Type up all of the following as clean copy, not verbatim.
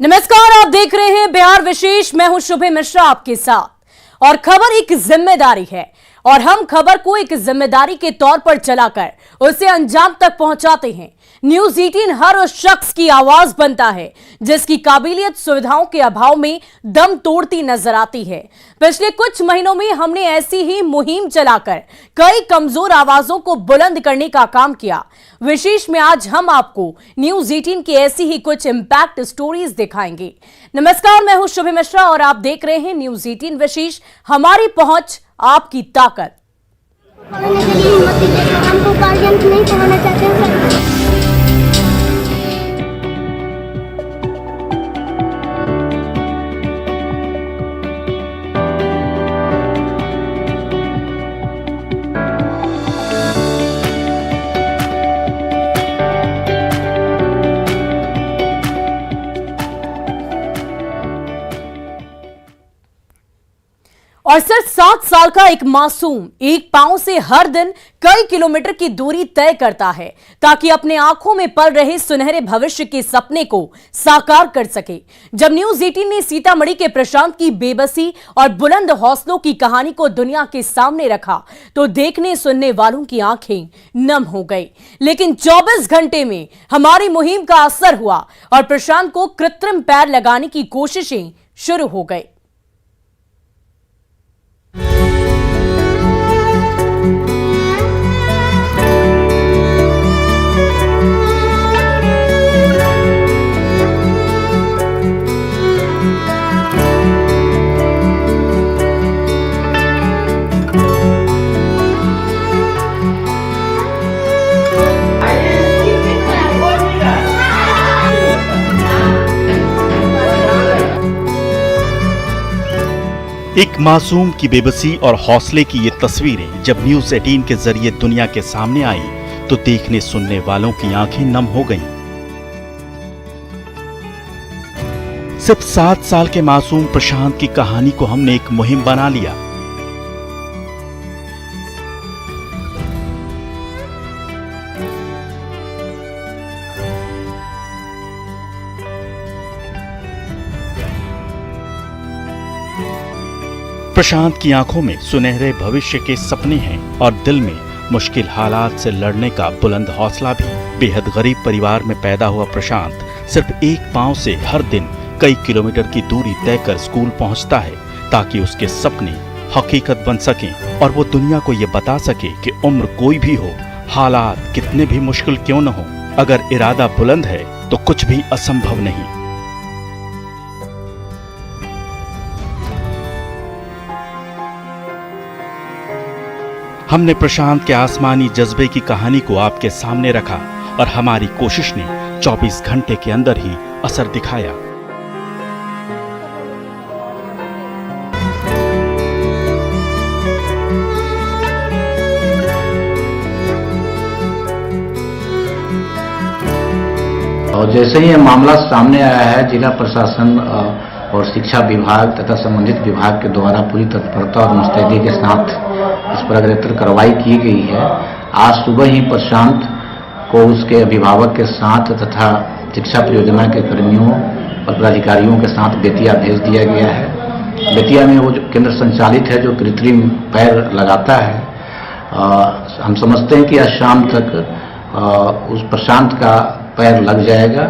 नमस्कार, आप देख रहे हैं बिहार विशेष। मैं हूं शुभे मिश्रा आपके साथ। और खबर एक जिम्मेदारी है और हम खबर को एक जिम्मेदारी के तौर पर चलाकर उसे अंजाम तक पहुंचाते हैं। न्यूज 18 हर उस शख्स की आवाज बनता है जिसकी काबिलियत सुविधाओं के अभाव में दम तोड़ती नजर आती है। पिछले कुछ महीनों में हमने ऐसी ही मुहिम चलाकर कई कमजोर आवाजों को बुलंद करने का काम किया। विशेष में आज हम आपको न्यूज 18 की ऐसी ही कुछ इंपैक्ट स्टोरीज दिखाएंगे। नमस्कार, मैं हूं शुभे मिश्रा और आप देख रहे हैं न्यूज 18 विशेष, हमारी पहुंच आपकी ताकत। हमको गार्जियन नहीं पढ़ाना चाहते हैं। और सिर्फ 7 साल का एक मासूम एक पांव से हर दिन कई किलोमीटर की दूरी तय करता है ताकि अपने आंखों में पल रहे सुनहरे भविष्य के सपने को साकार कर सके। जब न्यूज 18 ने सीतामढ़ी के प्रशांत की बेबसी और बुलंद हौसलों की कहानी को दुनिया के सामने रखा तो देखने सुनने वालों की आंखें नम हो गई। लेकिन 24 घंटे में हमारी मुहिम का असर हुआ और प्रशांत को कृत्रिम पैर लगाने की कोशिशें शुरू हो गई। एक मासूम की बेबसी और हौसले की ये तस्वीरें जब न्यूज 18 के जरिए दुनिया के सामने आई तो देखने सुनने वालों की आंखें नम हो गईं। सिर्फ 7 साल के मासूम प्रशांत की कहानी को हमने एक मुहिम बना लिया। प्रशांत की आंखों में सुनहरे भविष्य के सपने हैं और दिल में मुश्किल हालात से लड़ने का बुलंद हौसला भी। बेहद गरीब परिवार में पैदा हुआ प्रशांत सिर्फ एक पांव से हर दिन कई किलोमीटर की दूरी तय कर स्कूल पहुंचता है ताकि उसके सपने हकीकत बन सकें और वो दुनिया को ये बता सके कि उम्र कोई भी हो, हालात कितने भी मुश्किल क्यों न हो, अगर इरादा बुलंद है तो कुछ भी असंभव नहीं। हमने प्रशांत के आसमानी जज्बे की कहानी को आपके सामने रखा और हमारी कोशिश ने 24 घंटे के अंदर ही असर दिखाया। और जैसे ही यह मामला सामने आया है, जिला प्रशासन और शिक्षा विभाग तथा संबंधित विभाग के द्वारा पूरी तत्परता और मुस्तैदी के साथ इस पर अग्रेतर कार्रवाई की गई है। आज सुबह ही प्रशांत को उसके अभिभावक के साथ तथा शिक्षा परियोजना के कर्मियों और पदाधिकारियों के साथ बेतिया भेज दिया गया है। बेतिया में वो जो केंद्र संचालित है, जो कृत्रिम पैर लगाता है, हम समझते हैं कि आज शाम तक उस प्रशांत का पैर लग जाएगा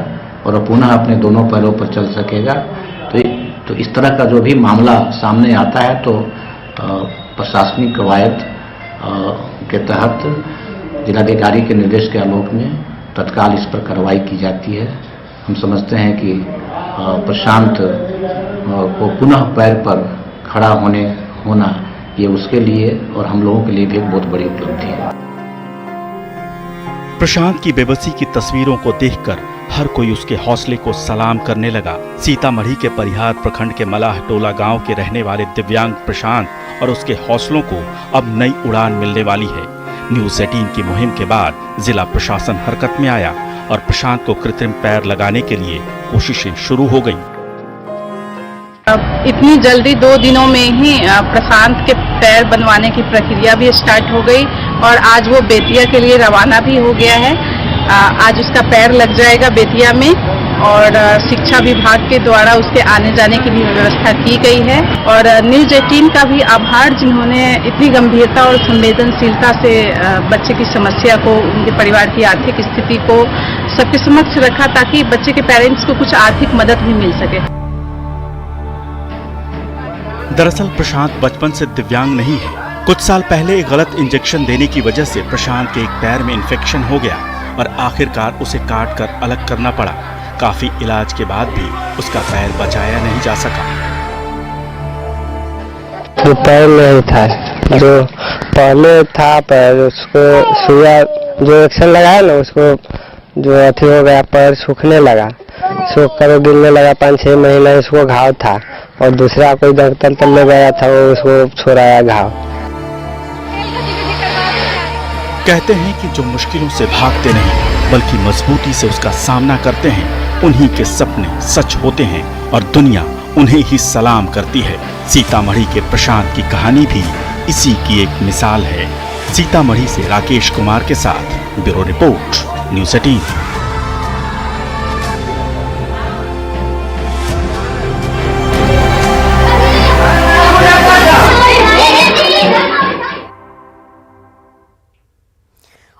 और पुनः अपने दोनों पैरों पर चल सकेगा। तो इस तरह का जो भी मामला सामने आता है तो प्रशासनिक कवायद के तहत जिलाधिकारी के निर्देश के आलोक में तत्काल इस पर कार्रवाई की जाती है। हम समझते हैं कि प्रशांत को पुनः पैर पर खड़ा होना ये उसके लिए और हम लोगों के लिए भी एक बहुत बड़ी उपलब्धि है। प्रशांत की बेबसी की तस्वीरों को देखकर हर कोई उसके हौसले को सलाम करने लगा। सीतामढ़ी के परिहार प्रखंड के मलाह टोला गांव के रहने वाले दिव्यांग प्रशांत और उसके हौसलों को अब नई उड़ान मिलने वाली है। न्यूज 18 की मुहिम के बाद जिला प्रशासन हरकत में आया और प्रशांत को कृत्रिम पैर लगाने के लिए कोशिशें शुरू हो गईं। इतनी जल्दी 2 दिनों में ही प्रशांत के पैर बनवाने की प्रक्रिया भी स्टार्ट हो गई और आज वो बेतिया के लिए रवाना भी हो गया है। आज उसका पैर लग जाएगा बेतिया में और शिक्षा विभाग के द्वारा उसके आने जाने की भी व्यवस्था की गई है। और न्यूज 18 का भी आभार, जिन्होंने इतनी गंभीरता और संवेदनशीलता से बच्चे की समस्या को, उनके परिवार की आर्थिक स्थिति को सबके समक्ष रखा ताकि बच्चे के पेरेंट्स को कुछ आर्थिक मदद भी मिल सके। दरअसल प्रशांत बचपन से दिव्यांग नहीं है। कुछ साल पहले एक गलत इंजेक्शन देने की वजह से प्रशांत के एक पैर में इन्फेक्शन हो गया और आखिरकार उसे काट कर अलग करना पड़ा। काफी इलाज के बाद भी उसका पैर बचाया नहीं जा सका। जो पैर नहीं था, जो पहले था पैर, उसको सुइया जो इंजेक्शन लगाया ना, उसको जो अथी हो गया, पैर सूखने लगा, सूख कर गिरने लगा। 5-6 महीना उसको घाव था और दूसरा कोई डॉक्टर तक ले गया था, वो उसको छोड़ाया घाव। कहते हैं कि जो मुश्किलों से भागते नहीं बल्कि मजबूती से उसका सामना करते हैं, उन्हीं के सपने सच होते हैं और दुनिया उन्हें ही सलाम करती है। सीतामढ़ी के प्रशांत की कहानी भी इसी की एक मिसाल है। सीतामढ़ी से राकेश कुमार के साथ ब्यूरो रिपोर्ट, न्यूज 18।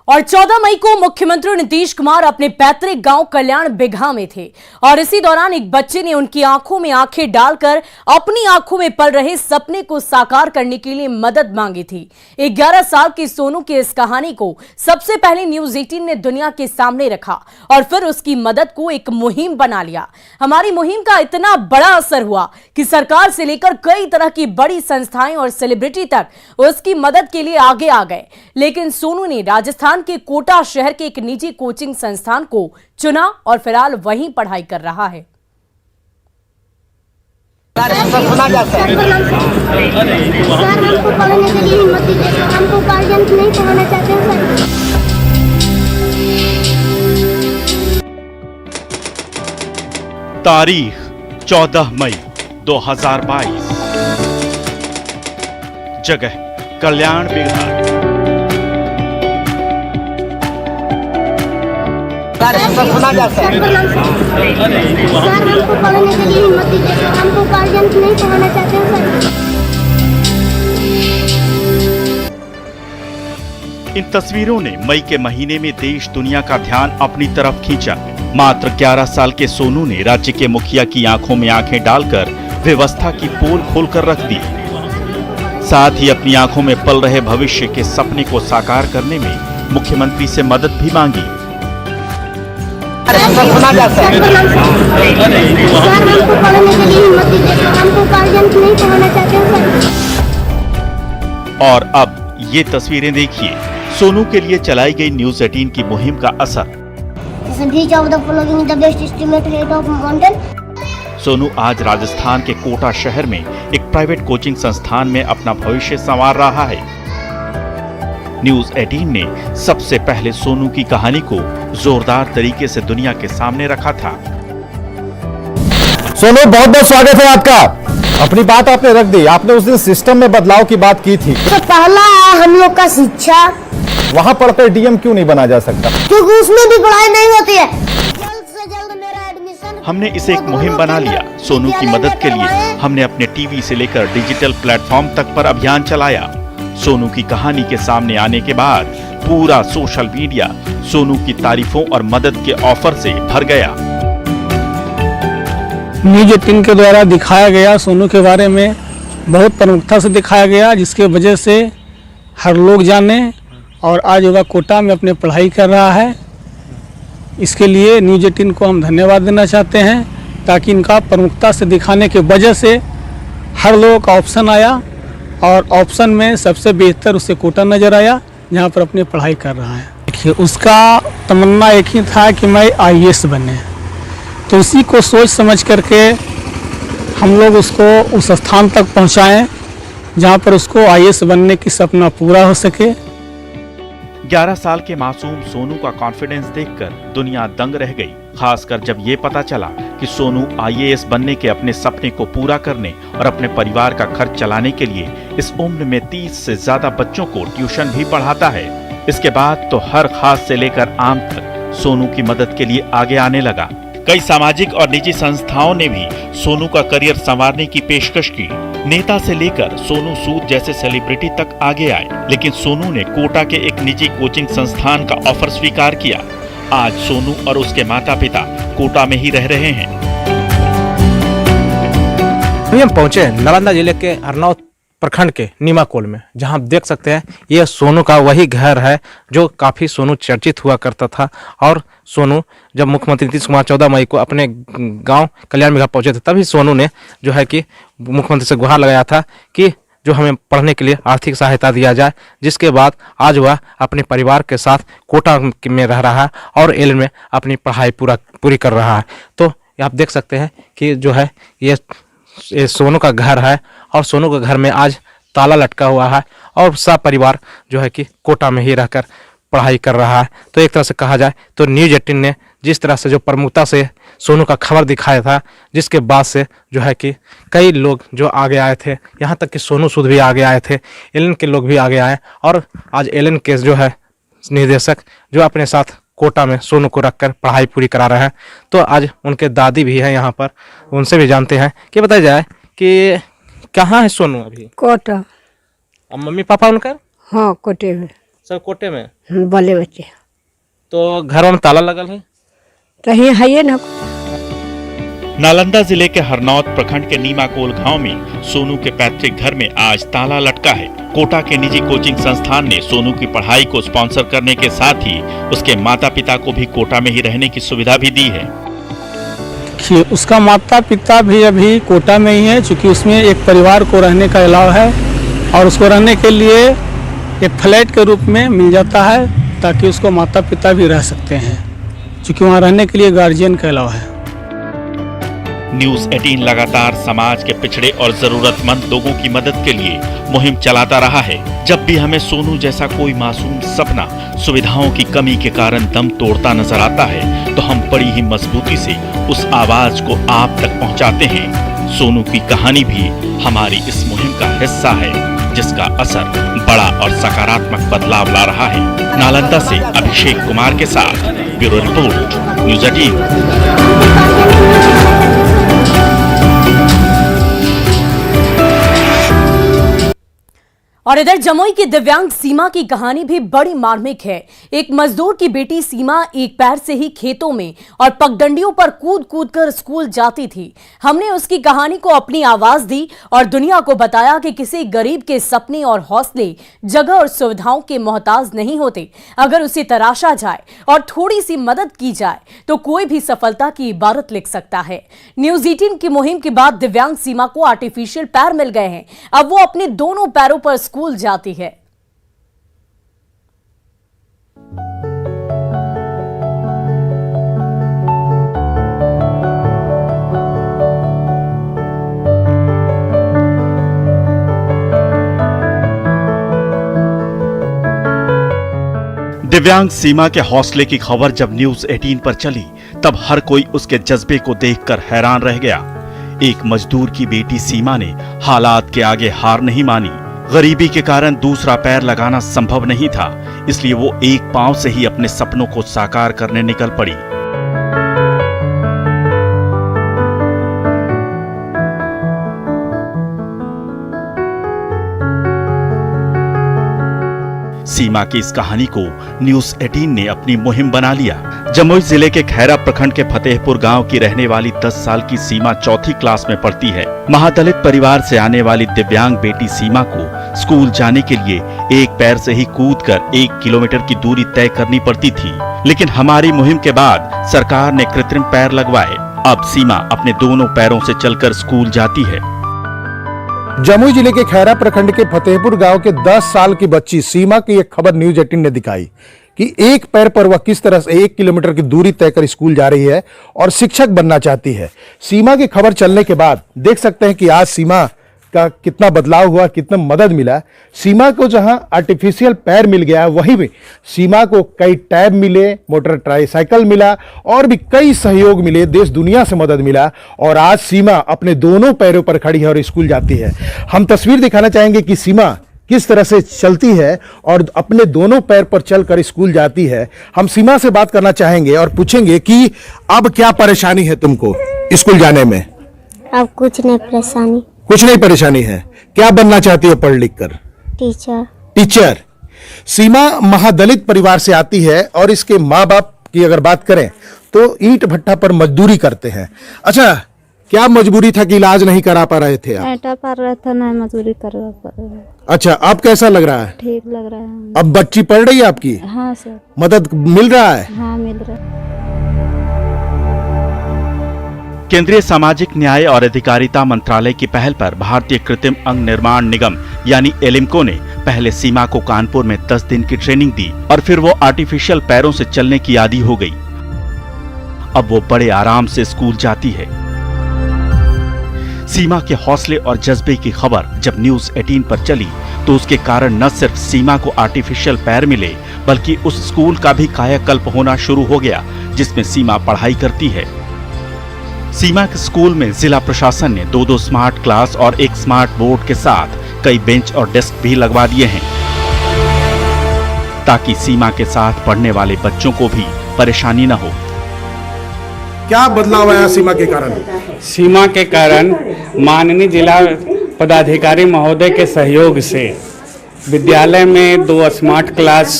और 14 मई को मुख्यमंत्री नीतीश कुमार अपने पैतृक गांव कल्याण बिघा में थे और इसी दौरान एक बच्चे ने उनकी आंखों में आंखें डालकर अपनी आंखों में पल रहे सपने को साकार करने के लिए मदद मांगी थी। 11 साल की सोनू की इस कहानी को सबसे पहले न्यूज 18 ने दुनिया के सामने रखा और फिर उसकी मदद को एक मुहिम बना लिया। हमारी मुहिम का इतना बड़ा असर हुआ कि सरकार से लेकर कई तरह की बड़ी संस्थाएं और सेलिब्रिटी तक उसकी मदद के लिए आगे आ गए। लेकिन सोनू ने राजस्थान के कोटा शहर के एक निजी कोचिंग संस्थान को चुना और फिलहाल वहीं पढ़ाई कर रहा है। सर, हमको पढ़ने के लिए हिम्मत दीजिए, हमको गार्जियन नहीं पढ़ाना चाहते हैं सर। तारीख 14 मई 2022, जगह कल्याण बिघा। सर, हमको पढ़ने के लिए हिम्मत दीजिए, हमको गार्जियन नहीं पढ़ाना चाहते हैं सर। इन तस्वीरों ने मई के महीने में देश दुनिया का ध्यान अपनी तरफ खींचा। मात्र 11 साल के सोनू ने राज्य के मुखिया की आंखों में आंखें डालकर व्यवस्था की पोल खोलकर रख दी। साथ ही अपनी आंखों में पल रहे भविष्य के सपने को साकार करने में मुख्यमंत्री से मदद भी मांगी। हमको पढ़ने के लिए हिम्मत दीजिए, हमको गार्जियन नहीं पढ़ाना चाहते हैं सर। और अब ये तस्वीरें देखिए सोनू के लिए चलाई गई न्यूज 18 की मुहिम का असर। सोनू आज राजस्थान के कोटा शहर में एक प्राइवेट कोचिंग संस्थान में अपना भविष्य संवार रहा है। न्यूज 18 ने सबसे पहले सोनू की कहानी को जोरदार तरीके से दुनिया के सामने रखा था। सोनू, बहुत बहुत स्वागत है आपका। अपनी बात आपने रख दी। आपने उस दिन सिस्टम में बदलाव की बात की थी। तो पहला है हम लोग का शिक्षा। वहाँ पढ़कर डीएम क्यों नहीं बना जा सकता? क्योंकि उसमें भी पढ़ाई नहीं होती है। जल्द से जल्द मेरा एडमिशन। हमने इसे एक मुहिम बना लिया। सोनू की मदद के लिए हमने अपने टीवी से लेकर डिजिटल प्लेटफॉर्म तक पर अभियान चलाया। सोनू की कहानी के सामने आने के बाद पूरा सोशल मीडिया सोनू की तारीफों और मदद के ऑफर से भर गया। न्यूज 18 के द्वारा दिखाया गया सोनू के बारे में बहुत प्रमुखता से दिखाया गया, जिसके वजह से हर लोग जाने और आज वह कोटा में अपने पढ़ाई कर रहा है। इसके लिए न्यूज 18 को हम धन्यवाद देना चाहते हैं, ताकि इनका प्रमुखता से दिखाने की वजह से हर लोगों का ऑप्शन आया और ऑप्शन में सबसे बेहतर उसे कोटा नज़र आया, जहाँ पर अपनी पढ़ाई कर रहा है। देखिए, उसका तमन्ना एक ही था कि मैं IAS बने, तो उसी को सोच समझ करके हम लोग उसको उस स्थान तक पहुँचाएँ जहाँ पर उसको IAS बनने की सपना पूरा हो सके। 11 साल के मासूम सोनू का कॉन्फिडेंस देखकर दुनिया दंग रह गई, खासकर जब ये पता चला कि सोनू IAS बनने के अपने सपने को पूरा करने और अपने परिवार का खर्च चलाने के लिए इस उम्र में 30 से ज्यादा बच्चों को ट्यूशन भी पढ़ाता है। इसके बाद तो हर खास से लेकर आम तक सोनू की मदद के लिए आगे आने लगा। कई सामाजिक और निजी संस्थाओं ने भी सोनू का करियर संवारने की पेशकश की। नेता से लेकर सोनू सूद जैसे सेलिब्रिटी तक आगे आए, लेकिन सोनू ने कोटा के एक निजी कोचिंग संस्थान का ऑफर स्वीकार किया। आज सोनू और उसके माता पिता कोटा में ही रह रहे हैं। हम पहुंचे नालंदा जिले के हरनौत प्रखंड के नीमाकोल में, जहां आप देख सकते हैं ये सोनू का वही घर है जो काफ़ी सोनू चर्चित हुआ करता था। और सोनू जब मुख्यमंत्री नीतीश कुमार 14 मई को अपने गांव कल्याण में पहुंचे थे, तभी सोनू ने जो है कि मुख्यमंत्री से गुहार लगाया था कि जो हमें पढ़ने के लिए आर्थिक सहायता दिया जाए, जिसके बाद आज वह अपने परिवार के साथ कोटा में रह रहा है और एल में अपनी पढ़ाई पूरी कर रहा है। तो आप देख सकते हैं कि जो है ये सोनू का घर है और सोनू के घर में आज ताला लटका हुआ है और सब परिवार जो है कि कोटा में ही रहकर पढ़ाई कर रहा है। तो एक तरह से कहा जाए तो न्यूज़ 18 ने जिस तरह से जो प्रमुखता से सोनू का खबर दिखाया था, जिसके बाद से जो है कि कई लोग जो आगे आए थे, यहाँ तक कि सोनू सूद भी आगे आए थे, एलन के लोग भी आगे आए और आज एलन के जो है निर्देशक जो अपने साथ कोटा में सोनू को रखकर पढ़ाई पूरी करा रहे हैं। तो आज उनके दादी भी हैं यहाँ पर, उनसे भी जानते हैं कि बताया जाए कि कहाँ है सोनू अभी? कोटा। अब मम्मी पापा उनका? हाँ, कोटे में। सब कोटे में? बले बच्चे। तो घर में ताला लगल है? कहीं है ये ना। नालंदा जिले के हरनौत प्रखंड के नीमाकोल गांव में सोनू के पैतृक घर में आज ताला लटका है। कोटा के निजी कोचिंग संस्थान ने सोनू की पढ़ाई को स्पॉन्सर करने के साथ ही उसके माता पिता को भी कोटा में ही रहने की सुविधा भी दी है। उसका माता पिता भी अभी कोटा में ही है, क्योंकि उसमें एक परिवार को रहने का अलाव है और उसको रहने के लिए एक फ्लैट के रूप में मिल जाता है, ताकि उसको माता पिता भी रह सकते हैं, क्योंकि वहाँ रहने के लिए गार्जियन का अलाव है। न्यूज़ 18 लगातार समाज के पिछड़े और जरूरतमंद लोगों की मदद के लिए मुहिम चलाता रहा है। जब भी हमें सोनू जैसा कोई मासूम सपना सुविधाओं की कमी के कारण दम तोड़ता नजर आता है, तो हम बड़ी ही मजबूती से उस आवाज को आप तक पहुंचाते हैं। सोनू की कहानी भी हमारी इस मुहिम का हिस्सा है, जिसका असर बड़ा और सकारात्मक बदलाव ला रहा है। नालंदा से अभिषेक कुमार के साथ ब्यूरो रिपोर्ट, न्यूज़ 18। और इधर जमुई की दिव्यांग सीमा की कहानी भी बड़ी मार्मिक है। एक मजदूर की बेटी सीमा एक पैर से ही खेतों में और पगडंडियों पर कूद कूद कर स्कूल जाती थी। हमने उसकी कहानी को अपनी आवाज दी और दुनिया को बताया कि किसी गरीब के सपने और हौसले जगह और सुविधाओं के मोहताज नहीं होते। अगर उसे तराशा जाए और थोड़ी सी मदद की जाए तो कोई भी सफलता की इबारत लिख सकता है। न्यूज़ 18 की मुहिम के बाद दिव्यांग सीमा को आर्टिफिशियल पैर मिल गए हैं। अब वो अपने दोनों पैरों पर स्कूल जाती है। दिव्यांग सीमा के हौसले की खबर जब न्यूज़ 18 पर चली, तब हर कोई उसके जज्बे को देखकर हैरान रह गया। एक मजदूर की बेटी सीमा ने हालात के आगे हार नहीं मानी। गरीबी के कारण दूसरा पैर लगाना संभव नहीं था, इसलिए वो एक पांव से ही अपने सपनों को साकार करने निकल पड़ी। सीमा की इस कहानी को न्यूज़ 18 ने अपनी मुहिम बना लिया। जमुई जिले के खैरा प्रखंड के फतेहपुर गांव की रहने वाली 10 साल की सीमा चौथी क्लास में पढ़ती है। महादलित परिवार से आने वाली दिव्यांग बेटी सीमा को स्कूल जाने के लिए एक पैर से ही कूदकर 1 किलोमीटर की दूरी तय करनी पड़ती थी, लेकिन हमारी मुहिम के बाद सरकार ने कृत्रिम पैर लगवाए। अब सीमा अपने दोनों पैरों से चलकर स्कूल जाती है। जमुई जिले के खैरा प्रखंड के फतेहपुर गांव के 10 साल की बच्ची सीमा की एक खबर न्यूज़ 18 ने दिखाई कि एक पैर पर वह किस तरह से 1 किलोमीटर की दूरी तय कर स्कूल जा रही है और शिक्षक बनना चाहती है। सीमा की खबर चलने के बाद देख सकते हैं कि आज सीमा का कितना बदलाव हुआ, कितना मदद मिला। सीमा को जहां आर्टिफिशियल पैर मिल गया, वहीं भी सीमा को कई टैब मिले, मोटर ट्राईसाइकिल मिला और भी कई सहयोग मिले, देश दुनिया से मदद मिला और आज सीमा अपने दोनों पैरों पर खड़ी है और स्कूल जाती है। हम तस्वीर दिखाना चाहेंगे कि सीमा किस तरह से चलती है और अपने दोनों पैर पर चलकर स्कूल जाती है। हम सीमा से बात करना चाहेंगे और पूछेंगे कि अब क्या परेशानी है तुमको स्कूल जाने में? अब कुछ नहीं परेशानी। कुछ नहीं परेशानी है। क्या बनना चाहती हो पढ़ लिख कर? टीचर। टीचर। सीमा महादलित परिवार से आती है और इसके माँ बाप की अगर बात करें तो ईंट भट्टा पर मजदूरी करते हैं। अच्छा, क्या मजबूरी था कि इलाज नहीं करा पा रहे थे आप? ऐटा पर रहा था ना, मजदूरी कर रहा था। अच्छा, अब कैसा लग रहा है? ठीक लग रहा है। अब बच्ची पढ़ रही है आपकी? हाँ सर। मदद मिल रहा है? हाँ मिल रहा है। केंद्रीय सामाजिक न्याय और अधिकारिता मंत्रालय की पहल पर भारतीय कृत्रिम अंग निर्माण निगम यानी एलिम्को ने पहले सीमा को कानपुर में 10 दिन की ट्रेनिंग दी और फिर वो आर्टिफिशियल पैरों से चलने की आदी हो गई। अब वो बड़े आराम से स्कूल जाती है। सीमा के हौसले और जज्बे की खबर जब न्यूज 18 पर चली तो उसके कारण न सिर्फ सीमा को आर्टिफिशियल पैर मिले बल्कि उस स्कूल का भी कायाकल्प होना शुरू हो गया जिसमें सीमा पढ़ाई करती है। सीमा के स्कूल में जिला प्रशासन ने 2-2 स्मार्ट क्लास और एक स्मार्ट बोर्ड के साथ कई बेंच और डेस्क भी लगवा दिए हैं ताकि सीमा के साथ पढ़ने वाले बच्चों को भी परेशानी न हो। क्या बदलाव आया सीमा के कारण? सीमा के कारण माननीय जिला पदाधिकारी महोदय के सहयोग से विद्यालय में 2 स्मार्ट क्लास,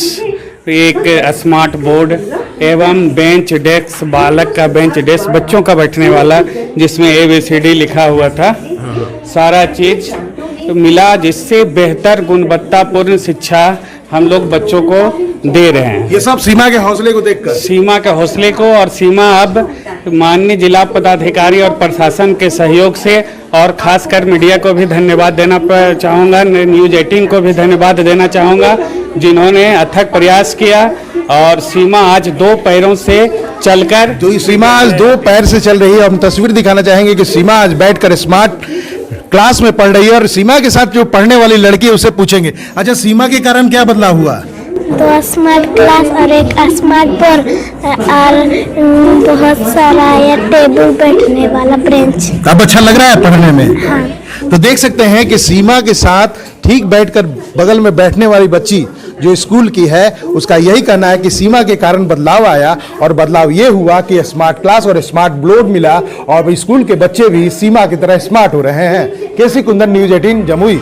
एक स्मार्ट बोर्ड एवं बेंच डेस्क, बालक का बेंच डेस्क, बच्चों का बैठने वाला जिसमें ABCD लिखा हुआ था, सारा चीज मिला जिससे बेहतर गुणवत्तापूर्ण शिक्षा हम लोग बच्चों को दे रहे हैं। ये सब सीमा के हौसले को देखकर? सीमा के हौसले को, और सीमा अब माननीय जिला पदाधिकारी और प्रशासन के सहयोग से, और खासकर मीडिया को भी धन्यवाद देना चाहूँगा, न्यूज 18 को भी धन्यवाद देना चाहूँगा जिन्होंने अथक प्रयास किया और सीमा आज 2 पैरों से चलकर, जो सीमा आज 2 पैर से चल रही है। हम तस्वीर दिखाना चाहेंगे कि सीमा आज बैठकर स्मार्ट क्लास में पढ़ रही है और सीमा के साथ जो पढ़ने वाली लड़की है उससे पूछेंगे। अच्छा, सीमा के कारण क्या बदलाव हुआ? 2 स्मार्ट क्लास और एक स्मार्ट बोर्ड और बहुत सारा ये टेबल बैठने वाला बेंच। अब अच्छा लग रहा है पढ़ने में? हाँ। तो देख सकते हैं कि सीमा के साथ ठीक बैठकर बगल में बैठने वाली बच्ची जो स्कूल की है उसका यही कहना है कि सीमा के कारण बदलाव आया और बदलाव ये हुआ कि स्मार्ट क्लास और स्मार्ट बोर्ड मिला और स्कूल के बच्चे भी सीमा की तरह स्मार्ट हो रहे हैं। केसी कुंदन, न्यूज 18 जमुई।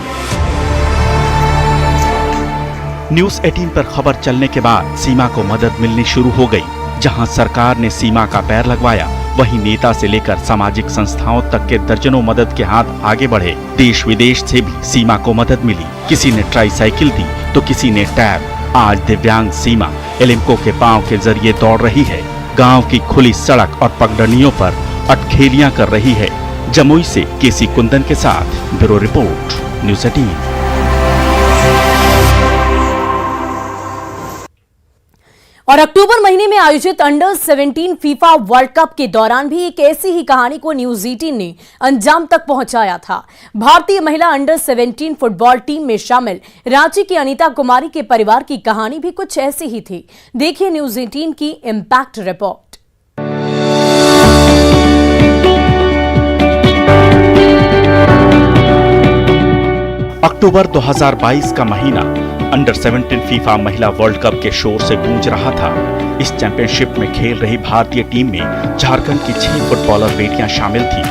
न्यूज 18 पर खबर चलने के बाद सीमा को मदद मिलनी शुरू हो गई। जहां सरकार ने सीमा का पैर लगवाया वहीं नेता से लेकर सामाजिक संस्थाओं तक के दर्जनों मदद के हाथ आगे बढ़े। देश विदेश से भी सीमा को मदद मिली। किसी ने ट्राईसाइकिल दी तो किसी ने टैब। आज दिव्यांग सीमा एलिम्को के पांव के जरिए दौड़ रही है। गांव की खुली सड़क और पगडंडियों पर अटखेलियां कर रही है। जमुई से केसी कुंदन के साथ ब्यूरो रिपोर्ट, न्यूज 18। और अक्टूबर महीने में आयोजित अंडर 17 फीफा वर्ल्ड कप के दौरान भी एक ऐसी ही कहानी को न्यूज 18 ने अंजाम तक पहुंचाया था। भारतीय महिला अंडर 17 फुटबॉल टीम में शामिल रांची की अनीता कुमारी के परिवार की कहानी भी कुछ ऐसी ही थी। देखिए न्यूज 18 की इंपैक्ट रिपोर्ट। अक्टूबर 2022 का महीना अंडर 17 फीफा महिला वर्ल्ड कप के शोर से गूंज रहा था। इस चैंपियनशिप में खेल रही भारतीय टीम में झारखंड की 6 फुटबॉलर बेटियां शामिल थीं।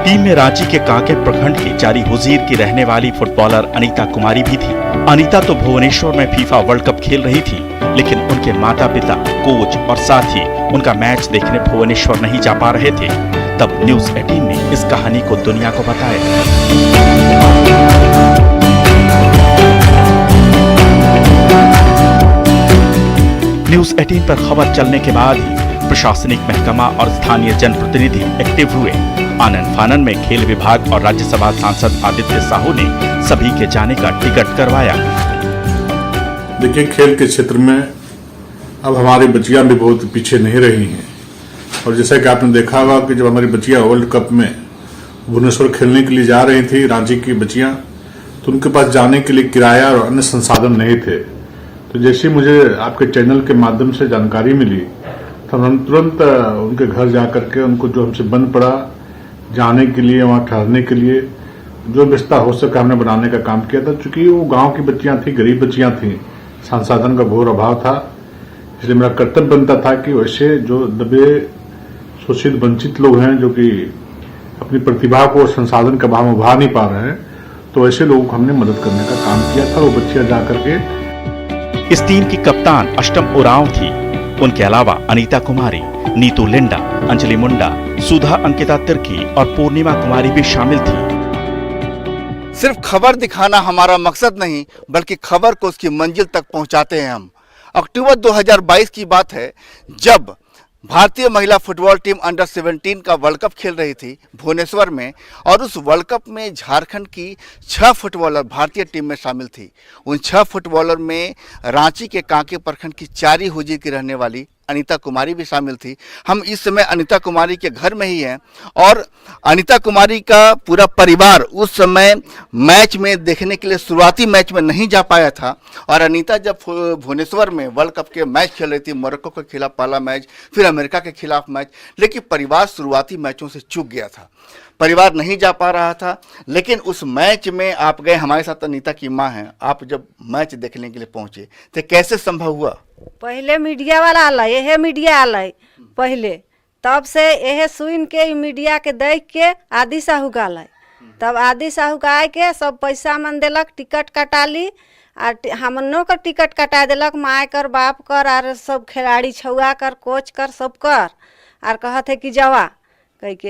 टीम में रांची के कांकेर प्रखंड की जारी हुजीर की रहने वाली फुटबॉलर अनीता कुमारी भी थी। अनीता तो भुवनेश्वर में फीफा वर्ल्ड कप खेल रही थी, लेकिन उनके माता पिता, कोच और साथ ही उनका मैच देखने भुवनेश्वर नहीं जा पा रहे थे। तब न्यूज 18 ने इस कहानी को दुनिया को बताया। न्यूज 18 पर खबर चलने के बाद ही प्रशासनिक महकमा और स्थानीय जनप्रतिनिधि एक्टिव हुए। आनन फानन में खेल विभाग और राज्यसभा सांसद आदित्य साहू ने सभी के जाने का टिकट करवाया। देखिए, खेल के क्षेत्र में अब हमारी बच्चियां भी बहुत पीछे नहीं रही हैं और जैसा कि आपने देखा होगा कि जब हमारी बच्चियां वर्ल्ड कप में भुवनेश्वर खेलने के लिए जा रही थी, रांची की बच्चियां, तो उनके पास जाने के लिए किराया और अन्य संसाधन नहीं थे। तो जैसे मुझे आपके चैनल के माध्यम से जानकारी मिली तो हम तुरंत उनके घर जा करके उनको जो हमसे बन पड़ा जाने के लिए, वहाँ ठहरने के लिए, जो विस्तार हो सका हमने बनाने का काम किया था। चूंकि वो गांव की बच्चियां थी, गरीब बच्चियां थी, संसाधन का घोर अभाव था, इसलिए मेरा कर्तव्य बनता था कि वैसे जो दबे शोषित वंचित लोग हैं, जो कि अपनी प्रतिभा को और संसाधन के अभाव में उभार नहीं पा रहे हैं, तो ऐसे लोगों को हमने मदद करने का काम किया था। वो बच्चियां जाकर के इस टीम की कप्तान अष्टम उरांव थी। उनके अलावा अनीता कुमारी, नीतू लिंडा, अंजलि मुंडा, सुधा अंकिता तिर्की और पूर्णिमा कुमारी भी शामिल थी। सिर्फ खबर दिखाना हमारा मकसद नहीं, बल्कि खबर को उसकी मंजिल तक पहुंचाते हैं हम। अक्टूबर 2022 की बात है, जब भारतीय महिला फुटबॉल टीम अंडर 17 का वर्ल्ड कप खेल रही थी भुवनेश्वर में, और उस वर्ल्ड कप में झारखंड की 6 फुटबॉलर भारतीय टीम में शामिल थी। उन 6 फुटबॉलर में रांची के कांके प्रखंड की चारी हुजी की रहने वाली अनीता कुमारी भी शामिल थी। हम इस समय अनीता कुमारी के घर में ही हैं, और अनीता कुमारी का पूरा परिवार उस समय मैच में देखने के लिए शुरुआती मैच में नहीं जा पाया था। और अनीता जब भुवनेश्वर में वर्ल्ड कप के मैच खेल रही थी, मोरक्को के खिलाफ पहला मैच, फिर अमेरिका के खिलाफ मैच, लेकिन परिवार शुरुआती मैचों से चूक गया था, परिवार नहीं जा पा रहा था। लेकिन उस मैच में आप गए, हमारे साथ अनीता की माँ हैं, आप जब मैच देखने के लिए पहुंचे तो कैसे संभव हुआ? पहले मीडिया वाला आला, यह मीडिया आला पहले, तब से यह सुन के मीडिया के देख के आदि साहू का आला, तब आदि साहू का आए के सब पैसा मन देलक, टिकट कटा ली, और हमनों का टिकट कटा दिलक, माँ कर, बाप कर, और सब खिलाड़ी छुआ कर, कोच कर, सब कर, और कहत है कि जवा कह के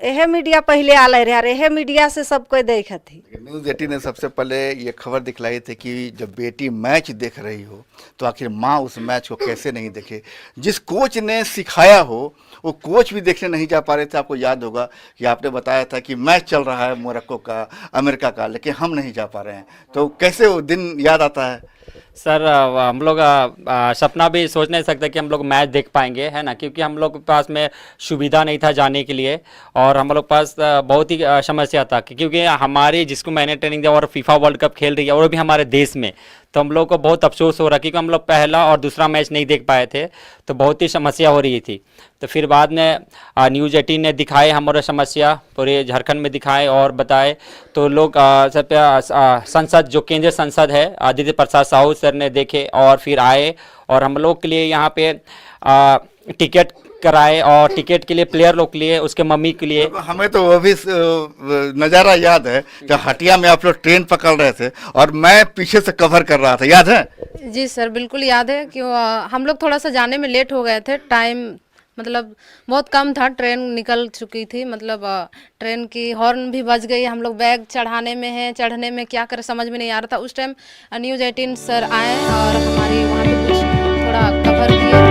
यह मीडिया पहले आले रहे, और यह मीडिया से सब कोई देखा थी। न्यूज़ 18 ने सबसे पहले ये खबर दिखलाई थी कि जब बेटी मैच देख रही हो तो आखिर माँ उस मैच को कैसे नहीं देखे। जिस कोच ने सिखाया हो वो कोच भी देखने नहीं जा पा रहे थे। आपको याद होगा कि आपने बताया था कि मैच चल रहा है मोरक्को का, अमेरिका का, लेकिन हम नहीं जा पा रहे हैं, तो कैसे वो दिन याद आता है? सर हम लोग सपना भी सोच नहीं सकते कि हम लोग मैच देख पाएंगे, है ना, क्योंकि हम लोग के पास में सुविधा नहीं था जाने के लिए, और हम लोग पास बहुत ही समस्या था, क्योंकि हमारी जिसको मैंने ट्रेनिंग दिया और फीफा वर्ल्ड कप खेल रही है और वो भी हमारे देश में, तो हम लोग को बहुत अफसोस हो रहा, क्योंकि हम लोग पहला और दूसरा मैच नहीं देख पाए थे, तो बहुत ही समस्या हो रही थी। तो फिर बाद में न्यूज़ 18 ने दिखाए हमारा समस्या, पूरे झारखंड में दिखाए और बताए, तो लोग सब संसद, जो केंद्रीय संसद है, आदित्य प्रसाद साहू सर ने देखे और फिर आए और हम लोग के लिए यहाँ पे टिकट कराए, और टिकट के लिए प्लेयर लोग के लिए, उसके मम्मी के लिए। हमें तो वो भी नज़ारा याद है जब हटिया में आप लोग ट्रेन पकड़ रहे थे और मैं पीछे से कवर कर रहा था, याद है? जी सर, बिल्कुल याद है कि हम लोग थोड़ा सा जाने में लेट हो गए थे, टाइम मतलब बहुत कम था, ट्रेन निकल चुकी थी, मतलब ट्रेन की हॉर्न भी बज गई, हम लोग बैग चढ़ाने में हैं, चढ़ने में क्या करें समझ में नहीं आ रहा था। उस टाइम न्यूज़ 18 सर आए और हमारी वहाँ पे कुछ थोड़ा कवर किए।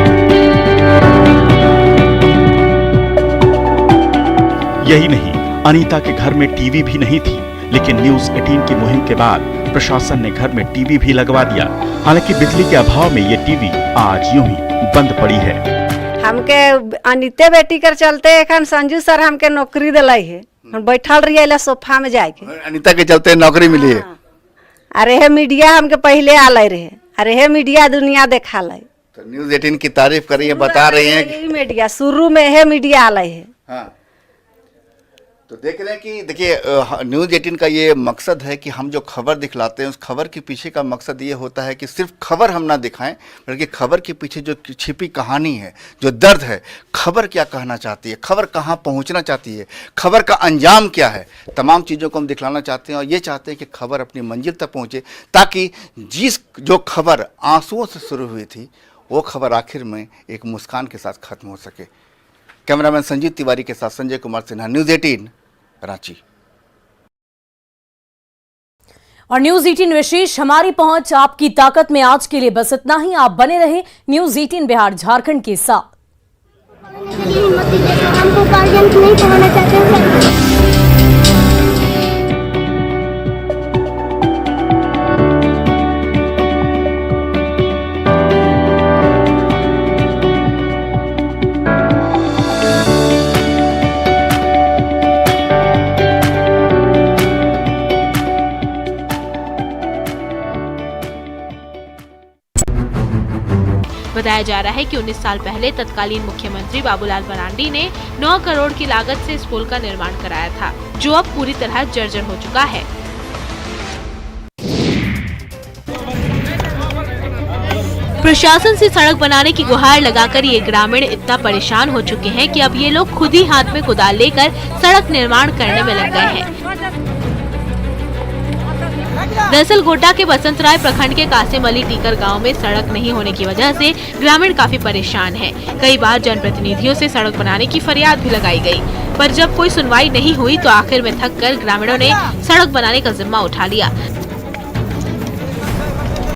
यही नहीं, अनीता के घर में टीवी भी नहीं थी, लेकिन न्यूज़ 18 की मुहिम के बाद प्रशासन ने घर में टीवी भी लगवा दिया। हालांकि बिजली के अभाव में ये टीवी आज यूं ही बंद पड़ी है। हमके अनिते बेटी कर चलते एखन संजू सर हमके नौकरी दिलाई है, हम बैठल रहिए सोफा में जाके, अनीता के चलते नौकरी मिली है। अरे हे मीडिया हमके पहले आले रहे, अरे हे मीडिया दुनिया देखा ले, तो न्यूज़ 18 की तारीफ कर रही है, बता रही हैं कि मीडिया शुरू में है, मीडिया आले है। हाँ, तो देख रहे हैं कि देखिए न्यूज़ 18 का ये मकसद है कि हम जो खबर दिखलाते हैं उस खबर के पीछे का मकसद ये होता है कि सिर्फ खबर हम ना दिखाएं, बल्कि खबर के पीछे जो छिपी कहानी है, जो दर्द है, खबर क्या कहना चाहती है, खबर कहाँ पहुंचना चाहती है, खबर का अंजाम क्या है, तमाम चीज़ों को हम दिखलाना चाहते हैं। और ये चाहते हैं कि खबर अपनी मंजिल तक पहुँचे, ताकि जो खबर आंसुओं से शुरू हुई थी वो खबर आखिर में एक मुस्कान के साथ खत्म हो सके। कैमरामैन संजीव तिवारी के साथ संजय कुमार सिन्हा, न्यूज़ 18 रांची। और न्यूज़ 18 विशेष हमारी पहुंच आपकी ताकत में आज के लिए बस इतना ही। आप बने रहे न्यूज़ 18 बिहार झारखंड के साथ। हमको गार्जियन नहीं पढ़ाना चाहते हैं। बताया जा रहा है कि 19 साल पहले तत्कालीन मुख्यमंत्री बाबूलाल मरांडी ने 9 करोड़ की लागत से इस पुल का निर्माण कराया था, जो अब पूरी तरह जर्जर हो चुका है। प्रशासन से सड़क बनाने की गुहार लगाकर ये ग्रामीण इतना परेशान हो चुके हैं कि अब ये लोग खुद ही हाथ में कुदाल लेकर सड़क निर्माण करने में लग गए हैं। दरअसल गोड्डा के बसंतराय प्रखंड के कासिम अली टीकर गांव में सड़क नहीं होने की वजह से ग्रामीण काफी परेशान हैं। कई बार जनप्रतिनिधियों से सड़क बनाने की फरियाद भी लगाई गई, पर जब कोई सुनवाई नहीं हुई तो आखिर में थक कर ग्रामीणों ने सड़क बनाने का जिम्मा उठा लिया।